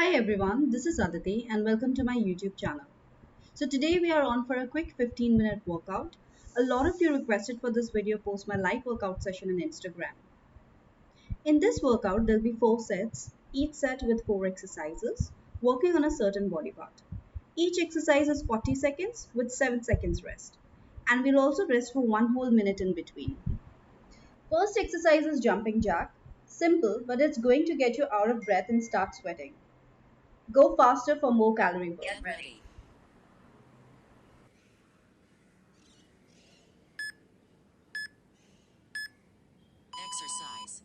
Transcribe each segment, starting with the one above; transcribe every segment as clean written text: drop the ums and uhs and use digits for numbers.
Hi everyone, this is Aditi and welcome to my YouTube channel. So today we are on for a quick 15-minute workout. A lot of you requested for this video post my live workout session on Instagram. In this workout, there'll be 4 sets, each set with 4 exercises, working on a certain body part. Each exercise is 40 seconds with 7 seconds rest. And we'll also rest for 1 whole minute in between. First exercise is jumping jack. Simple, but it's going to get you out of breath and start sweating. Go faster for more calorie burn. Get ready. Exercise.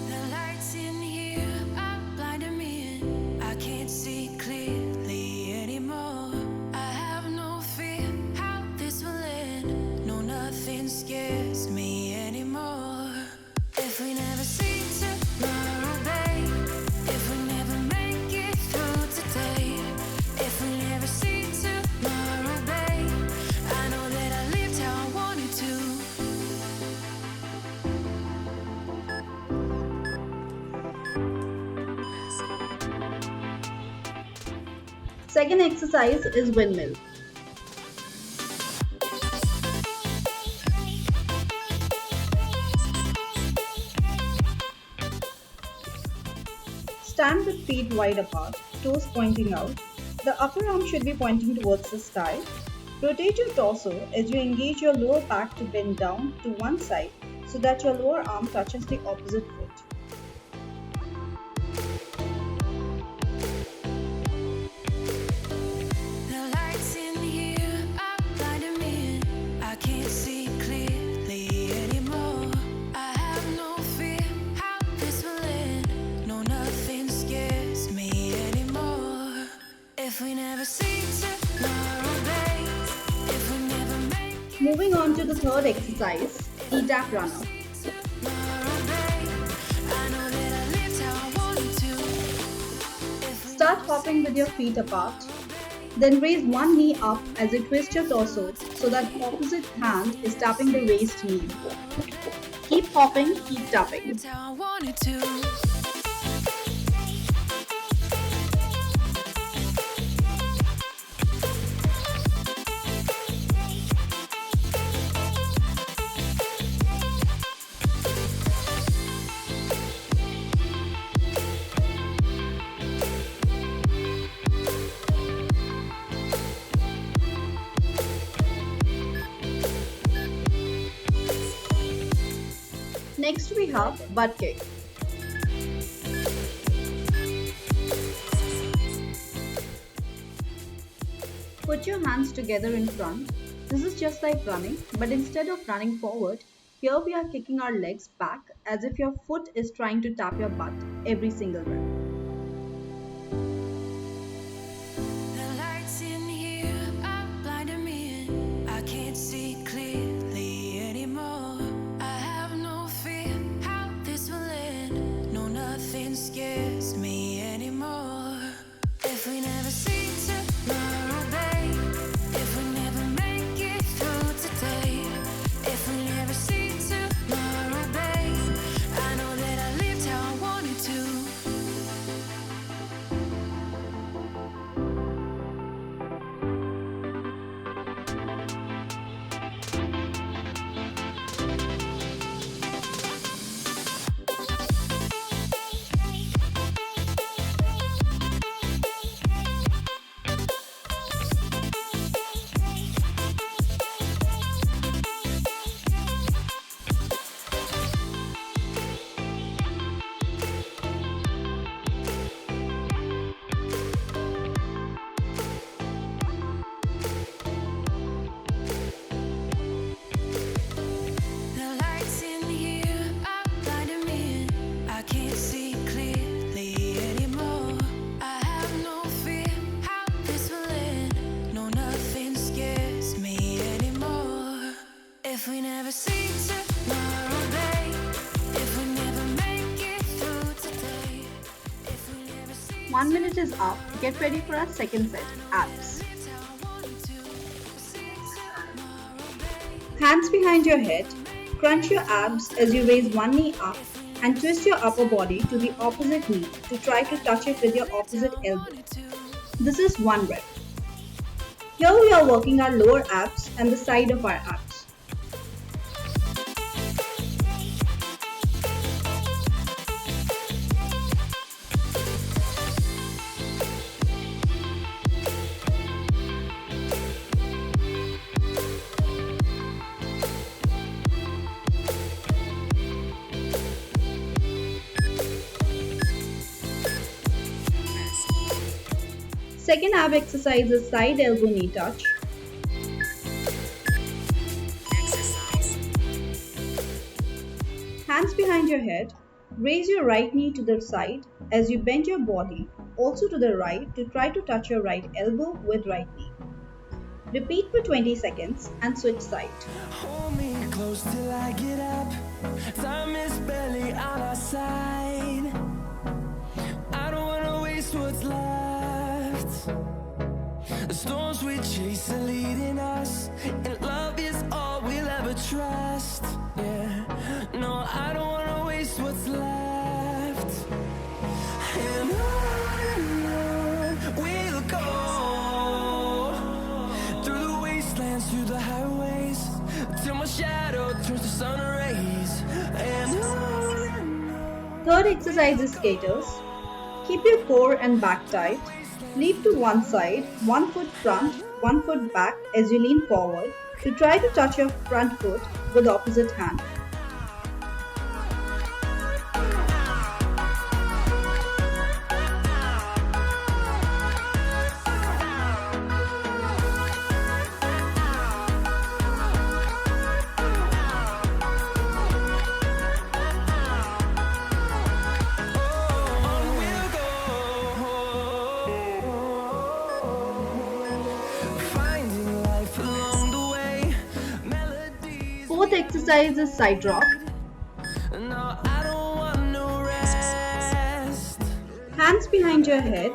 The lights in here are blinding me and I can't see clearly anymore. I have no fear how this will end. No, nothing scares me anymore. If we never see tomorrow, babe, if we never make it through today, if we never see tomorrow, babe, I know that I lived how I wanted to. Second exercise is windmill. Stand with feet wide apart, toes pointing out. The upper arm should be pointing towards the sky. Rotate your torso as you engage your lower back to bend down to one side so that your lower arm touches the opposite foot. The lights in here are blinding me and I can't see clearly anymore. I have no fear how this will end. No, nothing scares me anymore. If we never see tomorrow, babe, if we never make it Moving on to the third exercise, E-tap runner. tomorrow, babe, I know that I lived how I wanted to. If we Start hopping with your feet apart. Then raise one knee up as you twist your torso so that opposite hand is tapping the raised knee. Keep hopping, keep tapping. lived how I wanted to. Next we have butt kick. Put your hands together in front. This is just like running, but instead of running forward, here we are kicking our legs back as if your foot is trying to tap your butt every single rep. The lights in here are blinding me and I can't see clearly anymore. I have no fear how this will end. No, nothing scares me anymore. If we never see tomorrow, babe, if we never make it through today, if we never see tomorrow, babe, I know that I lived how I wanted to. The lights in here are blinding me and I can't see clearly anymore. I have no fear how this will end. No, nothing scares me anymore. If we never see tomorrow, babe, if we never make it through today, if we never see 1 minute is up. Get ready for our second set, abs. lived how I wanted to. See tomorrow, babe. Hands behind your head, Crunch your abs as you raise one knee up and twist your upper body to the opposite knee to try to touch it with your opposite elbow. This is one rep. Here we are working our lower abs and the side of our abs. Second ab exercise is side elbow knee touch. Hands behind your head. Raise your right knee to the side as you bend your body also to the right to try to touch your right elbow with right knee. Repeat for 20 seconds and switch side. Hold me close till I get up. Time is barely on our side. I don't wanna waste what's left. The storms we chase are leading us, and love is all we'll ever trust. Yeah, no, I don't wanna waste what's left. And on we'll go, through the wastelands, through the highways, till my shadow turns to sun rays. And on. Third exercise is skaters. Keep your core and back tight. Leap to one side, 1 foot front, 1 foot back as you lean forward to try to touch your front foot with opposite hand. Fourth exercise is side drop. No, I don't want no rest. Hands behind your head.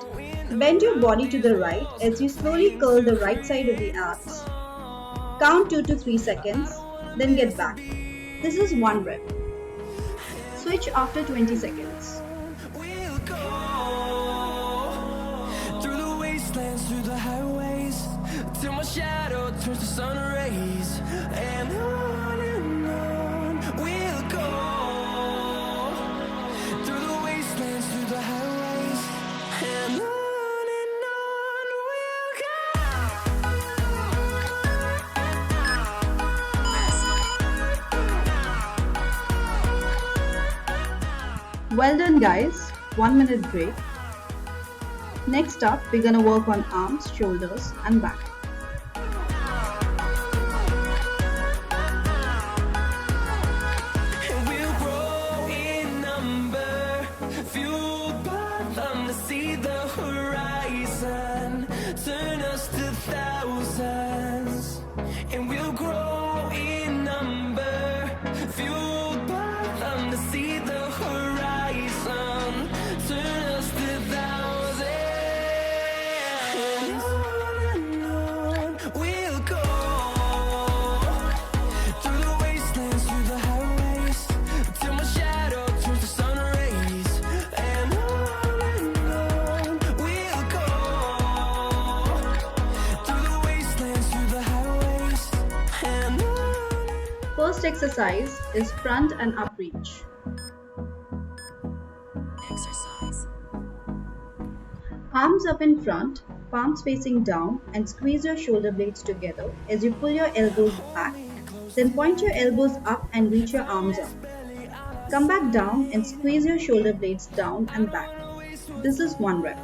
Bend your body to the right as you slowly curl the right side of the abs. Count 2 to 3 seconds, then get back. This is one rep. Switch after 20 seconds. We'll go through the wastelands, through the highways, till my shadow turns to sun rays. And on we'll go through the wastelands, through the highways, and on Well done guys, 1 minute break. Next up, we're gonna work on arms, shoulders and back. and we'll grow in number, fueled by them to see the horizon, turn us to thousands. And we'll grow in number, fueled by them to see the horizon, turn us to thousands. And on we'll go, through the wastelands, through the highways, till my shadow turns to sun rays. And on we'll go, through the wastelands, through the highways, and on. First exercise is front and up reach. Arms up in front, palms facing down and squeeze your shoulder blades together as you pull your elbows back. Then point your elbows up and reach your arms up. Come back down and squeeze your shoulder blades down and back. This is one rep.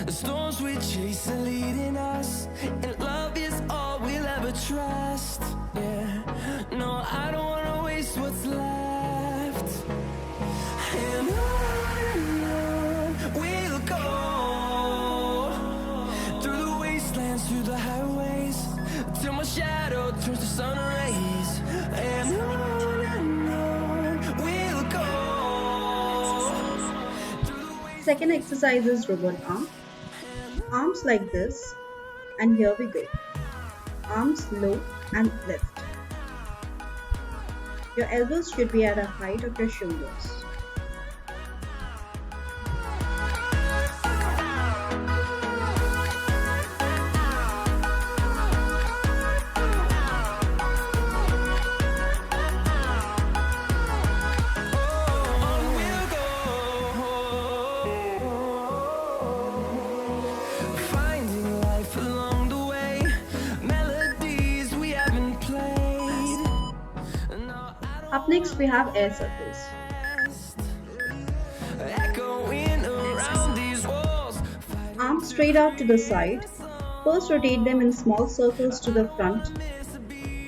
The storms we chase are leading us, and love is all we'll ever trust. Yeah, no, I don't wanna waste what's left. And on we'll go, through the wastelands, through the highways, till my shadow turns to sun rays. And on we'll go. Second exercise is robot arm. Arms like this, and here we go. Arms low and lift. Your elbows should be at a height of your shoulders. Finding life along the way, melodies we haven't played. No, I Up next, we have air circles. don't echoing around these walls. Arms straight out to the side. First, rotate them in small circles to the front.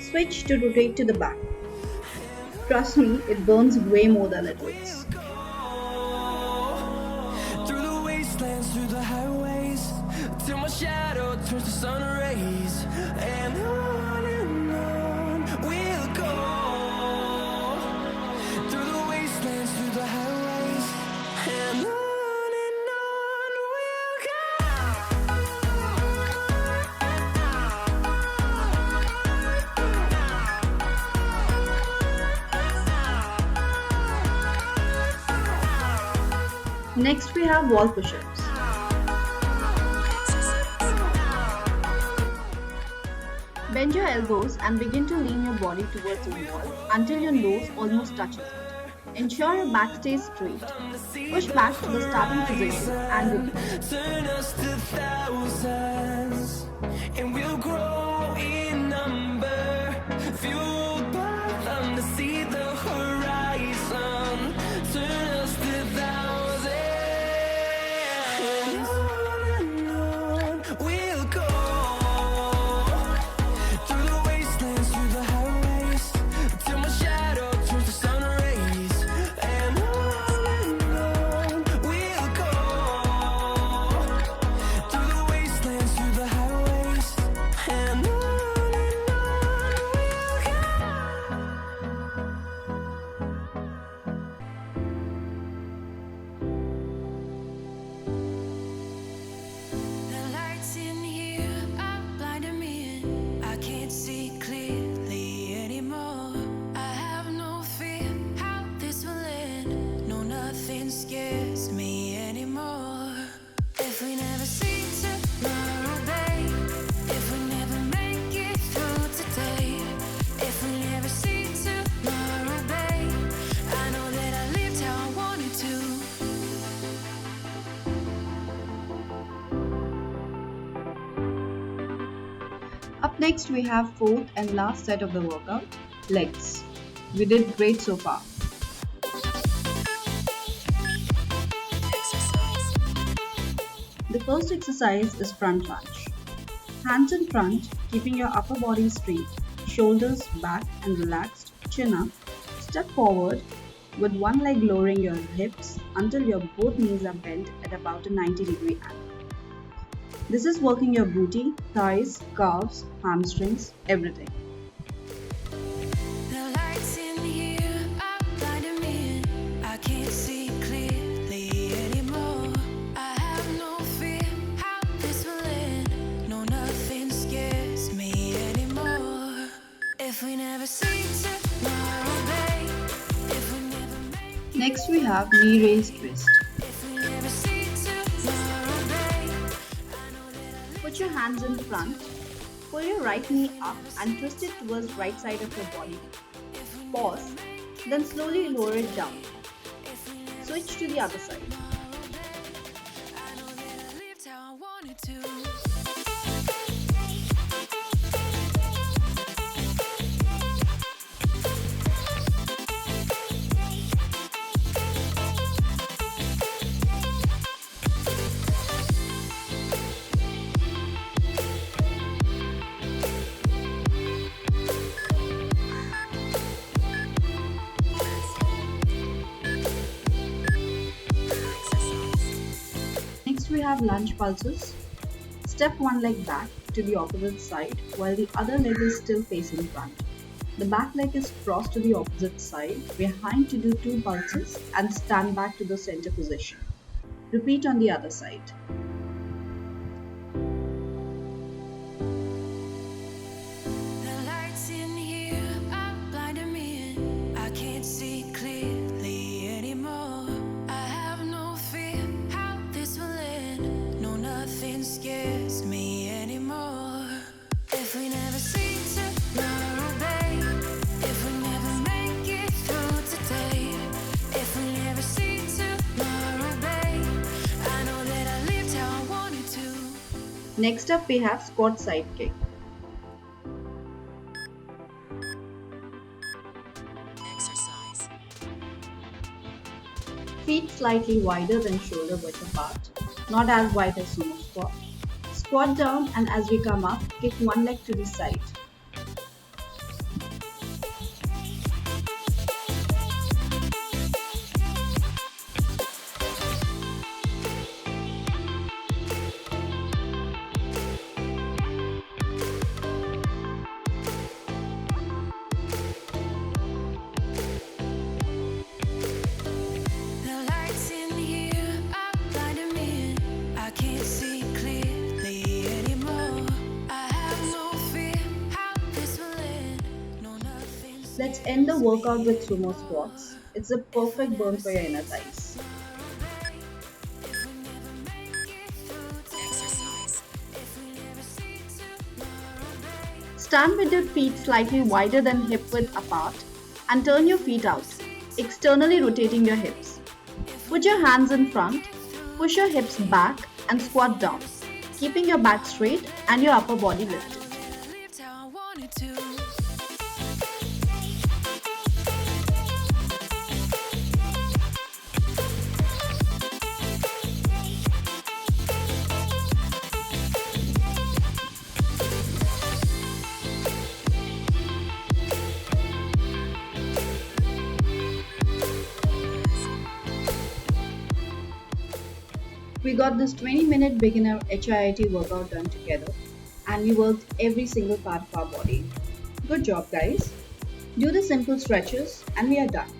Switch to rotate to the back. Trust me, it burns way more than it looks. Through the wastelands, through the highways, till my shadow turns to sun rays. And on we'll go. Through the wastelands, through the highways, and on we'll Next, we have wall push-ups. Bend your elbows and begin to lean your body towards the wall until your nose almost touches it. Ensure your back stays straight. Push back to the starting position and repeat. turn us to thousands, and we'll grow in number, fueled by them to see the horizon. Turn us to thousands, and on we'll go. Through the wastelands, through the highways, till my shadow turns to sun rays. And on we'll go. Through the wastelands, through the highways, and on the lights in here are blinding me, and I can't see clearly anymore. I have no fear how this will end. No, nothing scares me anymore. If we never see tomorrow, babe, if we never make it through today, if we never see tomorrow, babe, I know that I lived how I wanted to. Up next, we have fourth and last set of the workout, legs. We did great so far. The first exercise is front lunge. Hands in front, keeping your upper body straight, shoulders back and relaxed, chin up. Step forward with one leg lowering your hips until your both knees are bent at about a 90-degree angle. This is working your booty, thighs, calves, hamstrings, everything. The lights in here are blinding me, and I can't see clearly anymore. I have no fear how this will end. No, nothing scares me anymore. If we never see tomorrow, babe, if we never make, Next, we have knee raised twist. if we never see tomorrow, babe, I know that I live. Put your hands in front, pull your right knee up and twist it towards right side of your body. Pause, then slowly lower it down. Switch to the other side. I know that I lived how I wanted to. Next, we have lunge pulses. Step one leg back to the opposite side while the other leg is still facing front. The back leg is crossed to the opposite side behind to do 2 pulses and stand back to the center position. Repeat on the other side. The lights in here are blinding me, and I Next up we have squat side kick. Exercise. Feet slightly wider than shoulder width apart, not as wide as sumo squat. Squat down and as we come up, kick one leg to the side. The lights in here are blinding me. I can't see clearly anymore. I have no fear how this will end. No, nothing's Let's end the workout with sumo squats. It's a perfect burn for your inner thighs. if we never make it through. Exercise. If we never see tomorrow, babe. Stand with your feet slightly wider than hip width apart and turn your feet out, externally rotating your hips. Put your hands in front, push your hips back and squat down, keeping your back straight and your upper body lifted. Lived how I wanted to. We got this 20-minute beginner HIIT workout done together and we worked every single part of our body. Good job guys. Do the simple stretches and we are done.